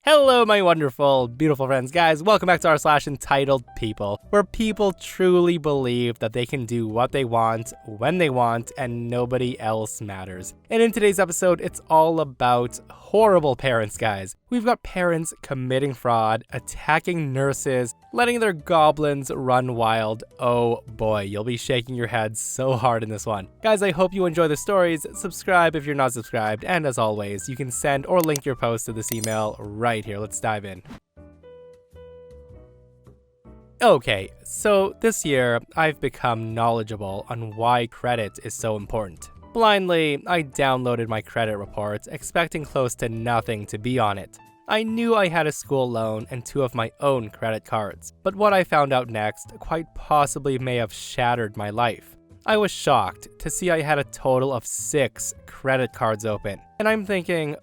Hello, my wonderful, beautiful friends, guys. Welcome back to r/EntitledPeople, where people truly believe that they can do what they want, when they want, and nobody else matters. And in today's episode, it's all about horrible parents, guys. We've got parents committing fraud, attacking nurses, letting their goblins run wild. Oh boy, you'll be shaking your head so hard in this one. Guys, I hope you enjoy the stories. Subscribe if you're not subscribed, and as always, you can send or link your post to this email right here. Let's dive in. Okay, so this year, I've become knowledgeable on why credit is so important. Blindly, I downloaded my credit report, expecting close to nothing to be on it. I knew I had a school loan and 2 of my own credit cards, but what I found out next quite possibly may have shattered my life. I was shocked to see I had a total of 6 credit cards open, and I'm thinking,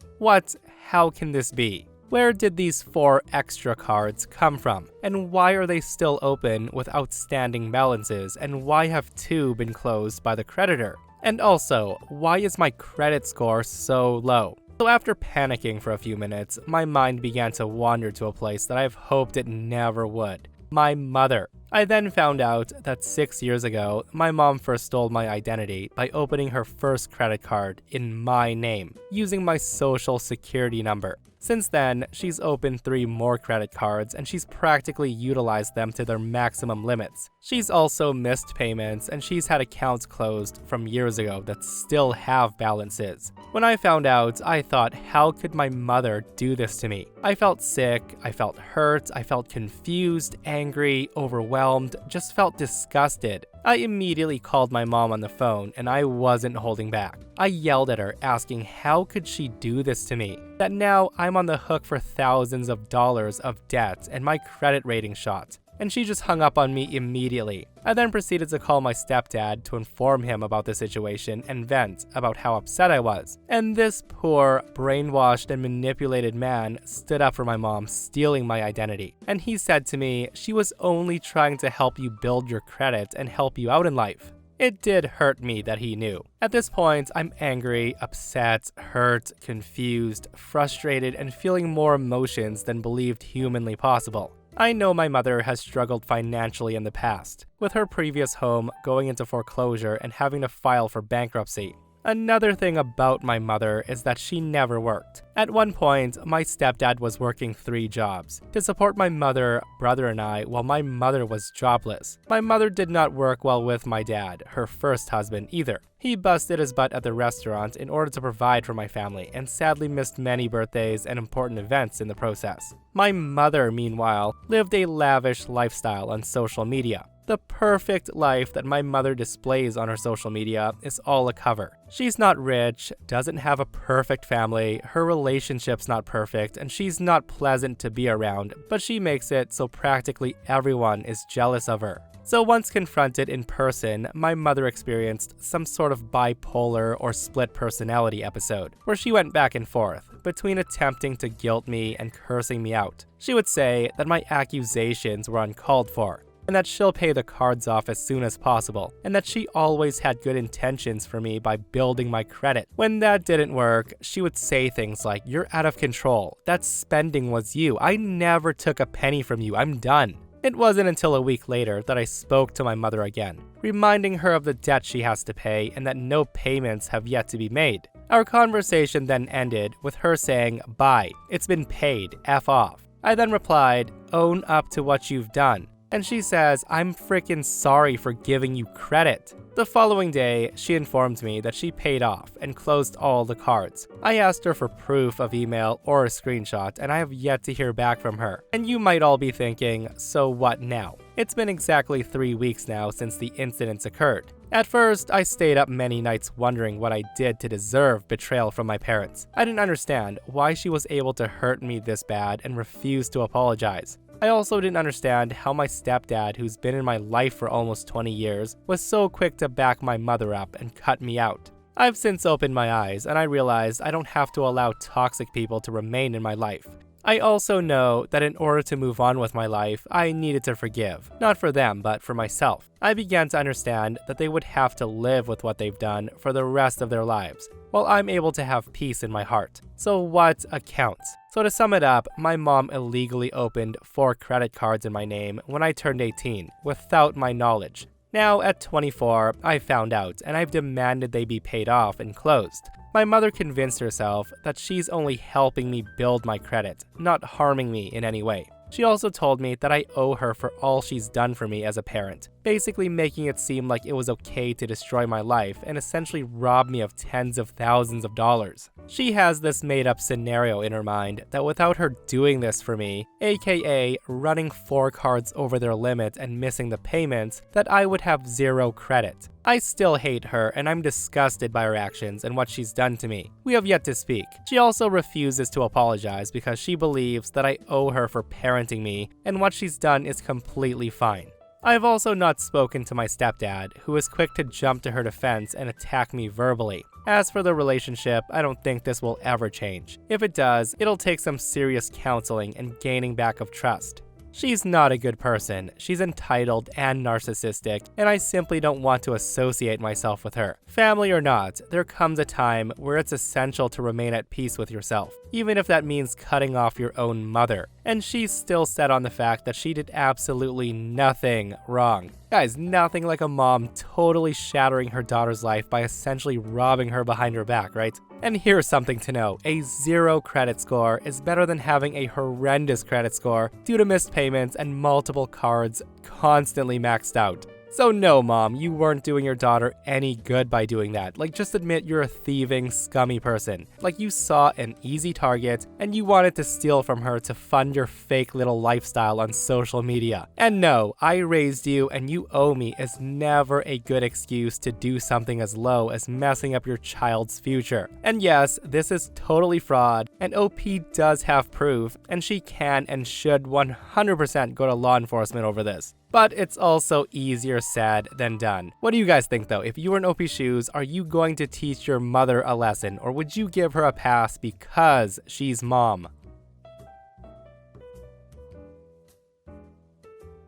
how can this be? Where did these 4 extra cards come from? And why are they still open with outstanding balances? And why have 2 been closed by the creditor? And also, why is my credit score so low? So after panicking for a few minutes, my mind began to wander to a place that I've hoped it never would. My mother. I then found out that 6 years ago, my mom first stole my identity by opening her first credit card in my name, using my social security number. Since then, she's opened 3 more credit cards and she's practically utilized them to their maximum limits. She's also missed payments and she's had accounts closed from years ago that still have balances. When I found out, I thought, how could my mother do this to me? I felt sick, I felt hurt, I felt confused, angry, overwhelmed, just felt disgusted. I immediately called my mom on the phone and I wasn't holding back. I yelled at her, asking how could she do this to me? That now I'm on the hook for thousands of dollars of debt and my credit rating shot. And she just hung up on me immediately. I then proceeded to call my stepdad to inform him about the situation and vent about how upset I was. And this poor, brainwashed and manipulated man stood up for my mom stealing my identity. And he said to me, she was only trying to help you build your credit and help you out in life. It did hurt me that he knew. At this point, I'm angry, upset, hurt, confused, frustrated, and feeling more emotions than believed humanly possible. I know my mother has struggled financially in the past, with her previous home going into foreclosure and having to file for bankruptcy. Another thing about my mother is that she never worked. At one point, my stepdad was working 3 jobs to support my mother, brother, and I while my mother was jobless. My mother did not work well with my dad, her first husband, either. He busted his butt at the restaurant in order to provide for my family and sadly missed many birthdays and important events in the process. My mother, meanwhile, lived a lavish lifestyle on social media. The perfect life that my mother displays on her social media is all a cover. She's not rich, doesn't have a perfect family, her relationship's not perfect, and she's not pleasant to be around, but she makes it so practically everyone is jealous of her. So once confronted in person, my mother experienced some sort of bipolar or split personality episode, where she went back and forth between attempting to guilt me and cursing me out. She would say that my accusations were uncalled for, and that she'll pay the cards off as soon as possible, and that she always had good intentions for me by building my credit. When that didn't work, she would say things like, "You're out of control. That spending was you. I never took a penny from you. I'm done." It wasn't until a week later that I spoke to my mother again, reminding her of the debt she has to pay and that no payments have yet to be made. Our conversation then ended with her saying, "Bye, it's been paid, F off." I then replied, "Own up to what you've done." And she says, "I'm freaking sorry for giving you credit." The following day, she informed me that she paid off and closed all the cards. I asked her for proof of email or a screenshot, and I have yet to hear back from her. And you might all be thinking, so what now? It's been exactly 3 weeks now since the incidents occurred. At first, I stayed up many nights wondering what I did to deserve betrayal from my parents. I didn't understand why she was able to hurt me this bad and refuse to apologize. I also didn't understand how my stepdad, who's been in my life for almost 20 years, was so quick to back my mother up and cut me out. I've since opened my eyes and I realized I don't have to allow toxic people to remain in my life. I also know that in order to move on with my life, I needed to forgive. Not for them, but for myself. I began to understand that they would have to live with what they've done for the rest of their lives, while I'm able to have peace in my heart. So what accounts? So to sum it up, my mom illegally opened 4 credit cards in my name when I turned 18, without my knowledge. Now, at 24, I found out, and I've demanded they be paid off and closed. My mother convinced herself that she's only helping me build my credit, not harming me in any way. She also told me that I owe her for all she's done for me as a parent, basically making it seem like it was okay to destroy my life and essentially rob me of tens of thousands of dollars. She has this made-up scenario in her mind that without her doing this for me, aka running 4 cards over their limit and missing the payments, that I would have 0 credit. I still hate her, and I'm disgusted by her actions and what she's done to me. We have yet to speak. She also refuses to apologize because she believes that I owe her for parenting me, and what she's done is completely fine. I've also not spoken to my stepdad, who is quick to jump to her defense and attack me verbally. As for the relationship, I don't think this will ever change. If it does, it'll take some serious counseling and gaining back of trust. She's not a good person, she's entitled and narcissistic, and I simply don't want to associate myself with her. Family or not, there comes a time where it's essential to remain at peace with yourself, even if that means cutting off your own mother. And she's still set on the fact that she did absolutely nothing wrong. Guys, nothing like a mom totally shattering her daughter's life by essentially robbing her behind her back, right? And here's something to know, a 0 credit score is better than having a horrendous credit score due to missed payments and multiple cards constantly maxed out. So no, Mom, you weren't doing your daughter any good by doing that. Like, just admit you're a thieving, scummy person. Like, you saw an easy target, and you wanted to steal from her to fund your fake little lifestyle on social media. And no, I raised you and you owe me is never a good excuse to do something as low as messing up your child's future. And yes, this is totally fraud, and OP does have proof, and she can and should 100% go to law enforcement over this. But it's also easier said than done. What do you guys think though? If you were in OP's shoes, are you going to teach your mother a lesson, or would you give her a pass because she's mom?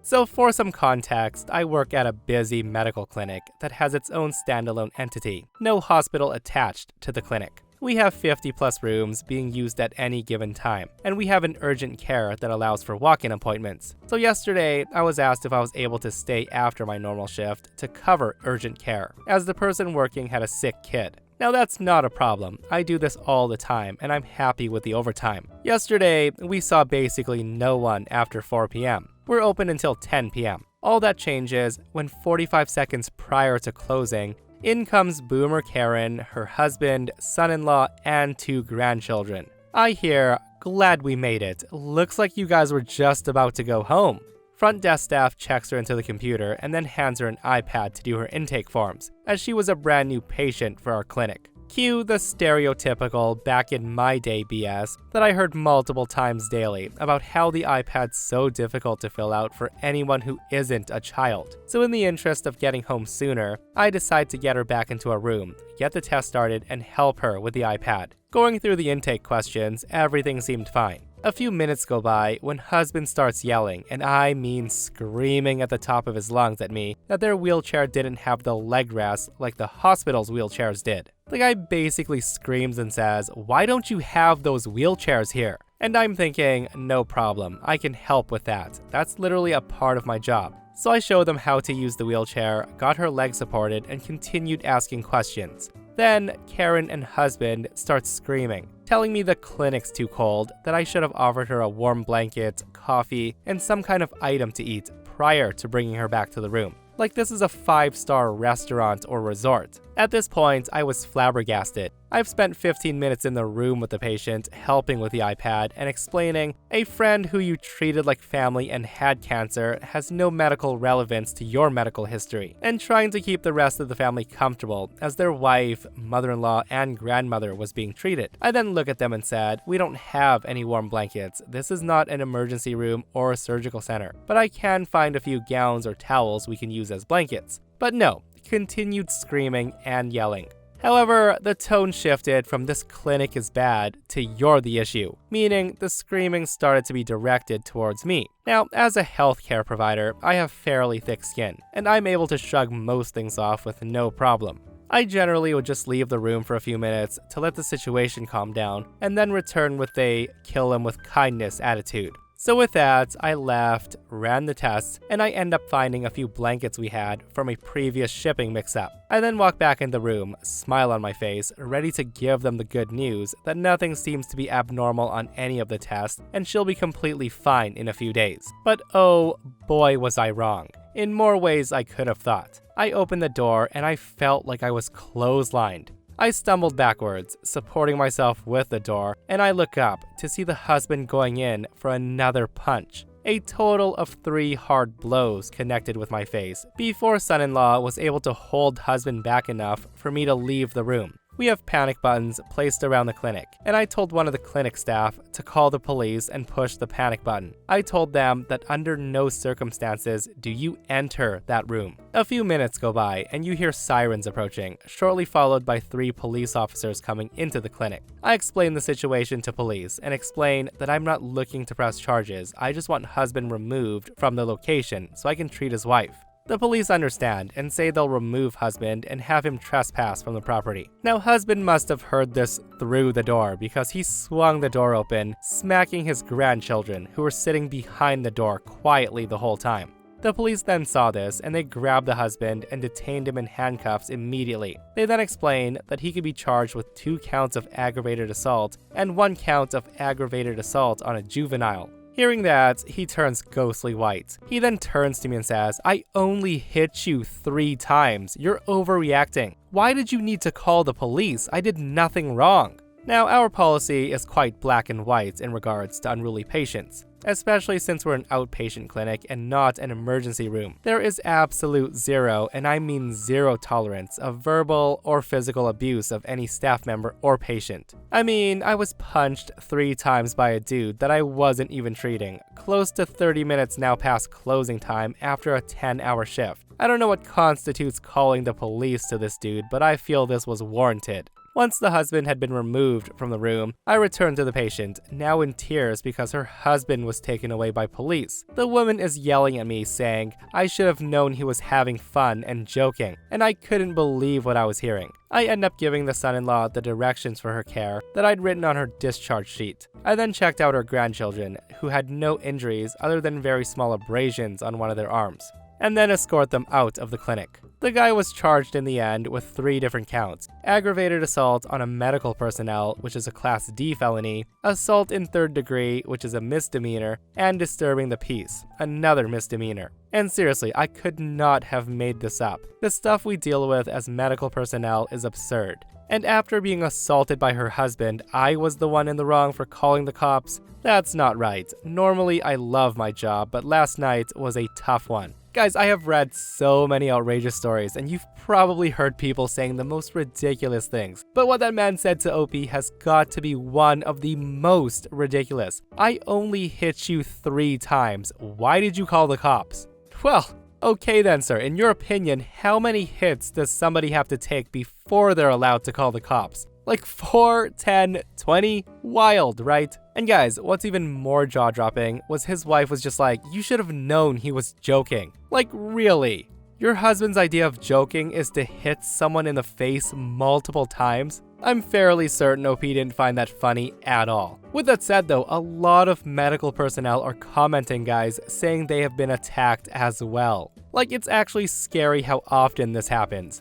So for some context, I work at a busy medical clinic that has its own standalone entity, no hospital attached to the clinic. We have 50 plus rooms being used at any given time, and we have an urgent care that allows for walk-in appointments. So yesterday, I was asked if I was able to stay after my normal shift to cover urgent care, as the person working had a sick kid. Now that's not a problem. I do this all the time, and I'm happy with the overtime. Yesterday, we saw basically no one after 4 p.m. We're open until 10 p.m. All that changes when 45 seconds prior to closing, in comes Boomer Karen, her husband, son-in-law, and 2 grandchildren. I hear, "Glad we made it. Looks like you guys were just about to go home." Front desk staff checks her into the computer and then hands her an iPad to do her intake forms, as she was a brand new patient for our clinic. Cue the stereotypical back in my day BS that I heard multiple times daily about how the iPad's so difficult to fill out for anyone who isn't a child. So in the interest of getting home sooner, I decide to get her back into a room, get the test started, and help her with the iPad. Going through the intake questions, everything seemed fine. A few minutes go by when husband starts yelling, and I mean screaming at the top of his lungs at me, that their wheelchair didn't have the leg rest like the hospital's wheelchairs did. The guy basically screams and says, "Why don't you have those wheelchairs here?" And I'm thinking, no problem, I can help with that. That's literally a part of my job. So I showed them how to use the wheelchair, got her leg supported, and continued asking questions. Then Karen and husband start screaming, telling me the clinic's too cold, that I should have offered her a warm blanket, coffee, and some kind of item to eat prior to bringing her back to the room. Like this is a 5-star restaurant or resort. At this point, I was flabbergasted. I've spent 15 minutes in the room with the patient, helping with the iPad and explaining, a friend who you treated like family and had cancer has no medical relevance to your medical history, and trying to keep the rest of the family comfortable as their wife, mother-in-law, and grandmother was being treated. I then look at them and said, "We don't have any warm blankets. This is not an emergency room or a surgical center, but I can find a few gowns or towels we can use as blankets." But no, continued screaming and yelling. However, the tone shifted from "this clinic is bad" to "you're the issue," meaning the screaming started to be directed towards me. Now, as a healthcare provider, I have fairly thick skin, and I'm able to shrug most things off with no problem. I generally would just leave the room for a few minutes to let the situation calm down, and then return with a "kill him with kindness" attitude. So with that, I left, ran the tests, and I end up finding a few blankets we had from a previous shipping mix-up. I then walk back in the room, smile on my face, ready to give them the good news that nothing seems to be abnormal on any of the tests, and she'll be completely fine in a few days. But oh boy was I wrong. In more ways I could have thought. I opened the door and I felt like I was clotheslined. I stumbled backwards, supporting myself with the door, and I look up to see the husband going in for another punch. A total of 3 hard blows connected with my face before son-in-law was able to hold husband back enough for me to leave the room. We have panic buttons placed around the clinic, and I told one of the clinic staff to call the police and push the panic button. I told them that under no circumstances do you enter that room. A few minutes go by and you hear sirens approaching, shortly followed by 3 police officers coming into the clinic. I explain the situation to police and explain that I'm not looking to press charges, I just want husband removed from the location so I can treat his wife. The police understand and say they'll remove husband and have him trespass from the property. Now, husband must have heard this through the door because he swung the door open, smacking his grandchildren who were sitting behind the door quietly the whole time. The police then saw this and they grabbed the husband and detained him in handcuffs immediately. They then explained that he could be charged with 2 counts of aggravated assault and 1 count of aggravated assault on a juvenile. Hearing that, he turns ghostly white. He then turns to me and says, "I only hit you 3 times. You're overreacting. Why did you need to call the police? I did nothing wrong." Now, our policy is quite black and white in regards to unruly patients, especially since we're an outpatient clinic and not an emergency room. There is absolute zero, and I mean zero tolerance of verbal or physical abuse of any staff member or patient. I mean, I was punched 3 times by a dude that I wasn't even treating, close to 30 minutes now past closing time after a 10-hour shift. I don't know what constitutes calling the police to this dude, but I feel this was warranted. Once the husband had been removed from the room, I returned to the patient, now in tears because her husband was taken away by police. The woman is yelling at me saying I should have known he was having fun and joking, and I couldn't believe what I was hearing. I end up giving the son-in-law the directions for her care that I'd written on her discharge sheet. I then checked out her grandchildren, who had no injuries other than very small abrasions on one of their arms, and then escort them out of the clinic. The guy was charged in the end with 3 different counts: aggravated assault on a medical personnel, which is a Class D felony, assault in 3rd degree, which is a misdemeanor, and disturbing the peace, another misdemeanor. And seriously, I could not have made this up. The stuff we deal with as medical personnel is absurd. And after being assaulted by her husband, I was the one in the wrong for calling the cops? That's not right. Normally, I love my job, but last night was a tough one. Guys, I have read so many outrageous stories, and you've probably heard people saying the most ridiculous things. But what that man said to OP has got to be one of the most ridiculous. I only hit you 3 times. Why did you call the cops? Well, okay then, sir. In your opinion, how many hits does somebody have to take before they're allowed to call the cops? Like 4, 10, 20? Wild, right? And guys, what's even more jaw-dropping was his wife was just like, "You should have known he was joking." Like, really? Your husband's idea of joking is to hit someone in the face multiple times? I'm fairly certain OP didn't find that funny at all. With that said though, a lot of medical personnel are commenting, guys, saying they have been attacked as well. Like, it's actually scary how often this happens.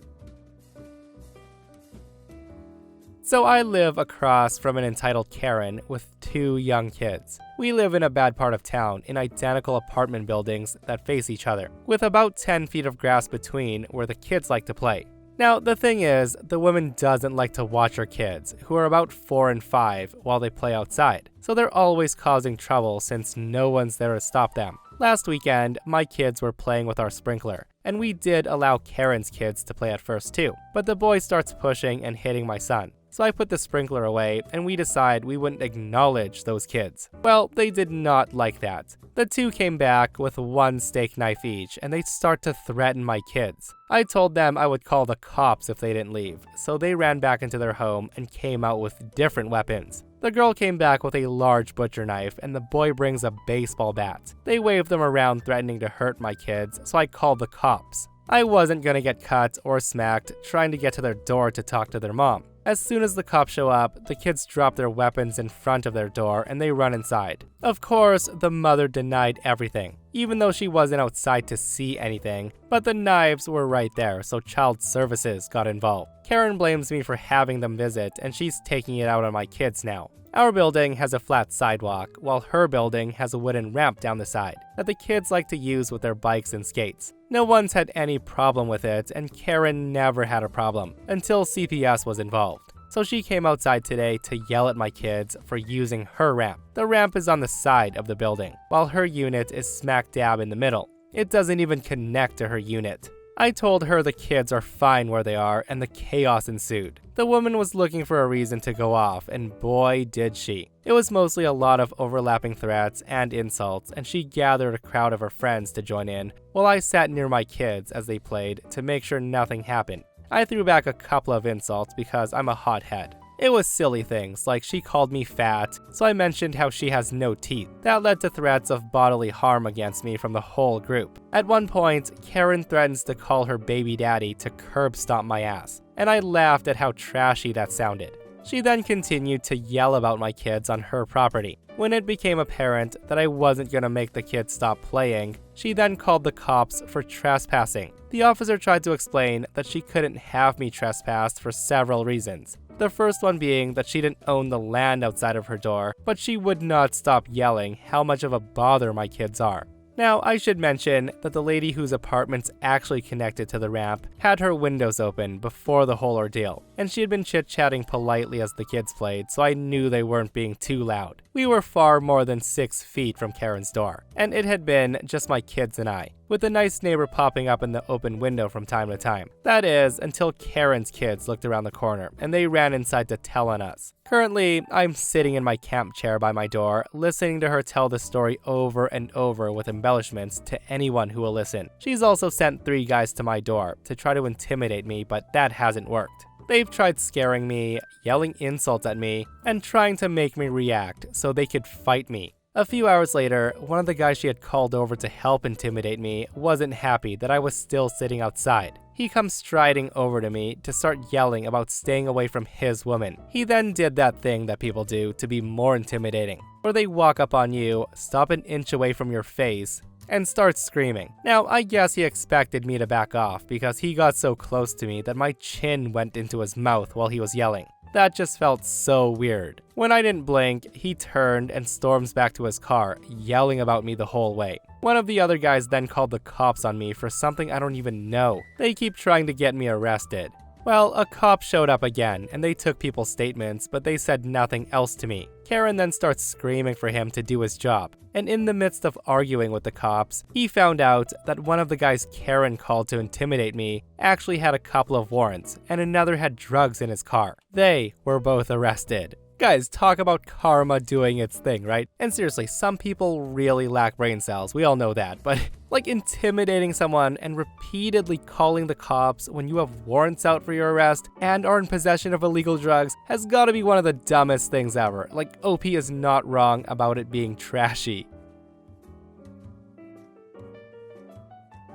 So I live across from an entitled Karen with 2 young kids. We live in a bad part of town in identical apartment buildings that face each other, with about 10 feet of grass between where the kids like to play. Now, the thing is, the woman doesn't like to watch her kids, who are about 4 and 5, while they play outside. So they're always causing trouble since no one's there to stop them. Last weekend, my kids were playing with our sprinkler, and we did allow Karen's kids to play at first too, but the boy starts pushing and hitting my son. so I put the sprinkler away and we decided we wouldn't acknowledge those kids. Well, they did not like that. The two came back with one steak knife each, and they start to threaten my kids. I told them I would call the cops if they didn't leave, so they ran back into their home and came out with different weapons. The girl came back with a large butcher knife, and the boy brings a baseball bat. They waved them around threatening to hurt my kids, so I called the cops. I wasn't gonna get cut or smacked trying to get to their door to talk to their mom. As soon as the cops show up, the kids drop their weapons in front of their door and they run inside. Of course, the mother denied everything, even though she wasn't outside to see anything, but the knives were right there, so child services got involved. Karen blames me for having them visit, and she's taking it out on my kids now. Our building has a flat sidewalk, while her building has a wooden ramp down the side that the kids like to use with their bikes and skates. No one's had any problem with it, and Karen never had a problem until CPS was involved. So she came outside today to yell at my kids for using her ramp. The ramp is on the side of the building, while her unit is smack dab in the middle. It doesn't even connect to her unit. I told her the kids are fine where they are, and the chaos ensued. The woman was looking for a reason to go off, and boy did she. It was mostly a lot of overlapping threats and insults, and she gathered a crowd of her friends to join in, while I sat near my kids as they played to make sure nothing happened. I threw back a couple of insults because I'm a hothead. It was silly things, like she called me fat, so I mentioned how she has no teeth. That led to threats of bodily harm against me from the whole group. At one point, Karen threatens to call her baby daddy to curb stomp my ass, and I laughed at how trashy that sounded. She then continued to yell about my kids on her property. When it became apparent that I wasn't gonna make the kids stop playing, she then called the cops for trespassing. The officer tried to explain that she couldn't have me trespassed for several reasons. The first one being that she didn't own the land outside of her door, but she would not stop yelling how much of a bother my kids are. Now, I should mention that the lady whose apartment's actually connected to the ramp had her windows open before the whole ordeal, and she had been chit-chatting politely as the kids played, so I knew they weren't being too loud. We were far more than 6 feet from Karen's door, and it had been just my kids and I, with a nice neighbor popping up in the open window from time to time. That is, until Karen's kids looked around the corner, and they ran inside to tell on us. Currently, I'm sitting in my camp chair by my door, listening to her tell the story over and over with embellishments to anyone who will listen. She's also sent 3 guys to my door to try to intimidate me, but that hasn't worked. They've tried scaring me, yelling insults at me, and trying to make me react so they could fight me. A few hours later, one of the guys she had called over to help intimidate me wasn't happy that I was still sitting outside. He comes striding over to me to start yelling about staying away from his woman. He then did that thing that people do to be more intimidating, where they walk up on you, stop an inch away from your face, and start screaming. Now, I guess he expected me to back off because he got so close to me that my chin went into his mouth while he was yelling. That just felt so weird. When I didn't blink, he turned and storms back to his car, yelling about me the whole way. One of the other guys then called the cops on me for something I don't even know. They keep trying to get me arrested. Well, a cop showed up again, and they took people's statements, but they said nothing else to me. Karen then starts screaming for him to do his job, and in the midst of arguing with the cops, he found out that one of the guys Karen called to intimidate me actually had a couple of warrants, and another had drugs in his car. They were both arrested. Guys, talk about karma doing its thing, right? And seriously, some people really lack brain cells, we all know that, but like intimidating someone and repeatedly calling the cops when you have warrants out for your arrest and are in possession of illegal drugs has gotta be one of the dumbest things ever. Like, OP is not wrong about it being trashy.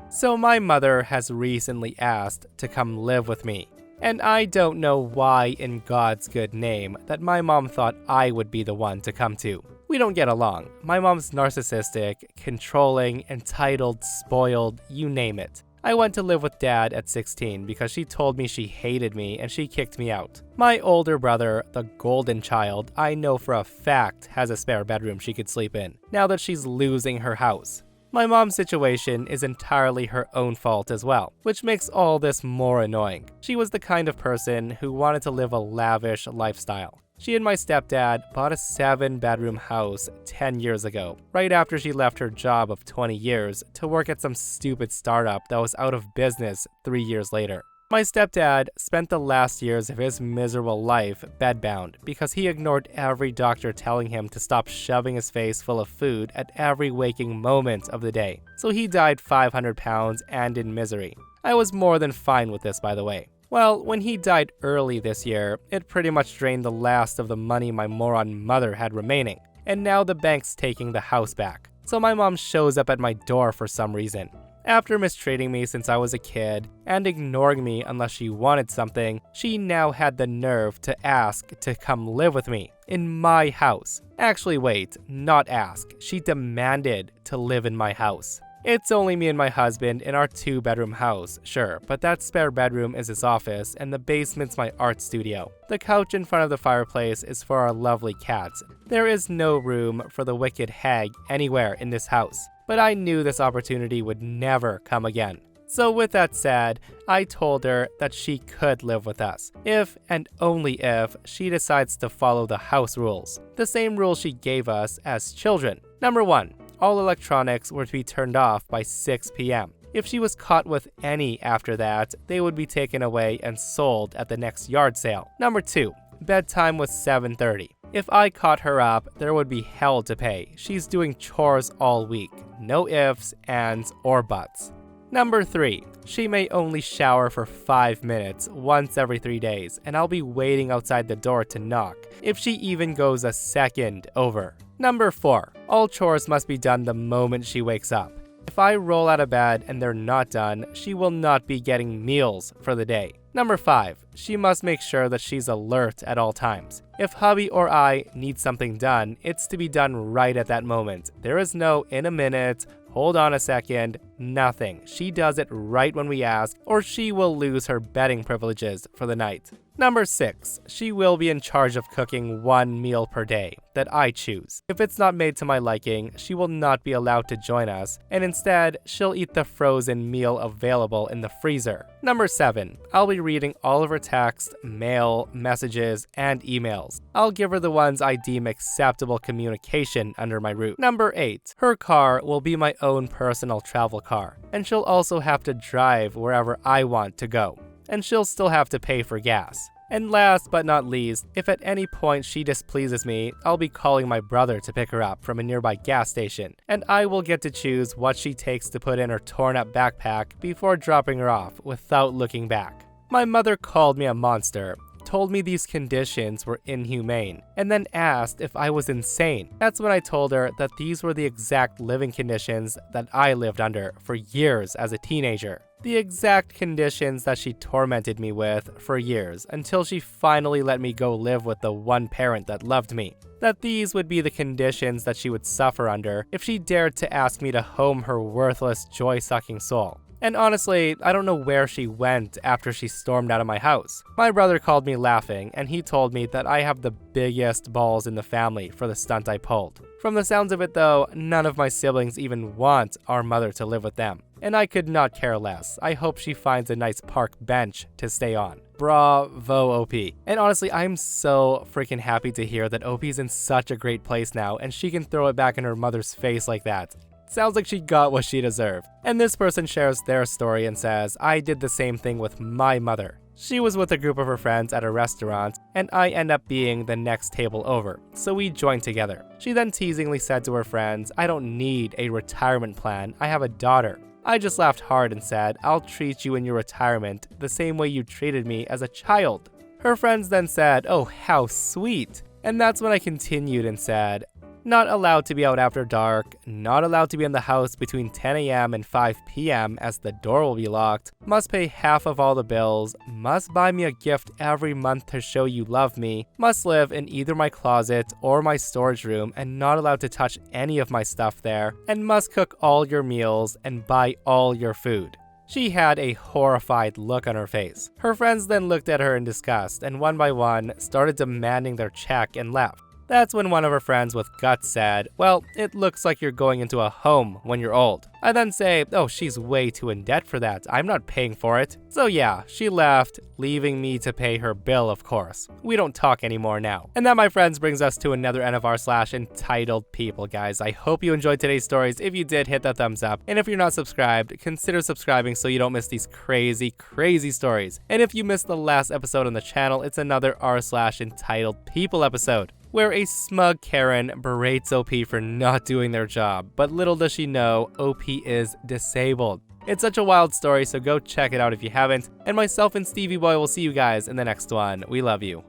So my mother has recently asked to come live with me. And I don't know why in God's good name that my mom thought I would be the one to come to. We don't get along. My mom's narcissistic, controlling, entitled, spoiled, you name it. I went to live with Dad at 16 because she told me she hated me and she kicked me out. My older brother, the golden child, I know for a fact has a spare bedroom she could sleep in, now that she's losing her house. My mom's situation is entirely her own fault as well, which makes all this more annoying. She was the kind of person who wanted to live a lavish lifestyle. She and my stepdad bought a 7-bedroom house 10 years ago, right after she left her job of 20 years to work at some stupid startup that was out of business 3 years later. My stepdad spent the last years of his miserable life bedbound because he ignored every doctor telling him to stop shoving his face full of food at every waking moment of the day. So he died 500 pounds and in misery. I was more than fine with this, by the way. Well, when he died early this year, it pretty much drained the last of the money my moron mother had remaining. And now the bank's taking the house back. So my mom shows up at my door for some reason. After mistreating me since I was a kid and ignoring me unless she wanted something, she now had the nerve to ask to come live with me in my house. Actually, wait, not ask. She demanded to live in my house. It's only me and my husband in our 2-bedroom house, sure, but that spare bedroom is his office and the basement's my art studio. The couch in front of the fireplace is for our lovely cats. There is no room for the wicked hag anywhere in this house. But I knew this opportunity would never come again. So with that said, I told her that she could live with us, if and only if she decides to follow the house rules. The same rules she gave us as children. Number 1, all electronics were to be turned off by 6 p.m. If she was caught with any after that, they would be taken away and sold at the next yard sale. Number 2, bedtime was 7:30. If I caught her up, there would be hell to pay. She's doing chores all week. No ifs, ands, or buts. Number 3, she may only shower for 5 minutes once every 3 days, and I'll be waiting outside the door to knock if she even goes a second over. Number 4, all chores must be done the moment she wakes up. If I roll out of bed and they're not done, she will not be getting meals for the day. Number 5, she must make sure that she's alert at all times. If hubby or I need something done, it's to be done right at that moment. There is no in a minute, hold on a second, nothing. She does it right when we ask, or she will lose her bedding privileges for the night. Number 6, she will be in charge of cooking 1 meal per day that I choose. If it's not made to my liking, she will not be allowed to join us, and instead, she'll eat the frozen meal available in the freezer. Number 7, I'll be reading all of her texts, mail, messages, and emails. I'll give her the ones I deem acceptable communication under my roof. Number 8, her car will be my own personal travel car, and she'll also have to drive wherever I want to go. And she'll still have to pay for gas. And last but not least, if at any point she displeases me, I'll be calling my brother to pick her up from a nearby gas station, and I will get to choose what she takes to put in her torn up backpack before dropping her off without looking back. My mother called me a monster, told me these conditions were inhumane, and then asked if I was insane. That's when I told her that these were the exact living conditions that I lived under for years as a teenager. The exact conditions that she tormented me with for years until she finally let me go live with the one parent that loved me. That these would be the conditions that she would suffer under if she dared to ask me to home her worthless, joy-sucking soul. And honestly, I don't know where she went after she stormed out of my house. My brother called me laughing, and he told me that I have the biggest balls in the family for the stunt I pulled. From the sounds of it though, none of my siblings even want our mother to live with them. And I could not care less. I hope she finds a nice park bench to stay on. Bravo, OP. And honestly, I'm so freaking happy to hear that OP's in such a great place now, and she can throw it back in her mother's face like that. Sounds like she got what she deserved. And this person shares their story and says, I did the same thing with my mother. She was with a group of her friends at a restaurant, and I end up being the next table over, so we joined together. She then teasingly said to her friends, I don't need a retirement plan, I have a daughter. I just laughed hard and said, I'll treat you in your retirement the same way you treated me as a child. Her friends then said, oh, how sweet. And that's when I continued and said, not allowed to be out after dark, not allowed to be in the house between 10 a.m. and 5 p.m. as the door will be locked, must pay half of all the bills, must buy me a gift every month to show you love me, must live in either my closet or my storage room and not allowed to touch any of my stuff there, and must cook all your meals and buy all your food. She had a horrified look on her face. Her friends then looked at her in disgust and one by one started demanding their check and left. That's when one of her friends with guts said, well, it looks like you're going into a home when you're old. I then say, oh, she's way too in debt for that. I'm not paying for it. So yeah, she left, leaving me to pay her bill, of course. We don't talk anymore now. And that, my friends, brings us to another end of r/entitled people, guys. I hope you enjoyed today's stories. If you did, hit that thumbs up. And if you're not subscribed, consider subscribing so you don't miss these crazy, crazy stories. And if you missed the last episode on the channel, it's another r/entitled people episode, where a smug Karen berates OP for not doing their job, but little does she know, OP is disabled. It's such a wild story, so go check it out if you haven't, and myself and Stevie Boy will see you guys in the next one. We love you.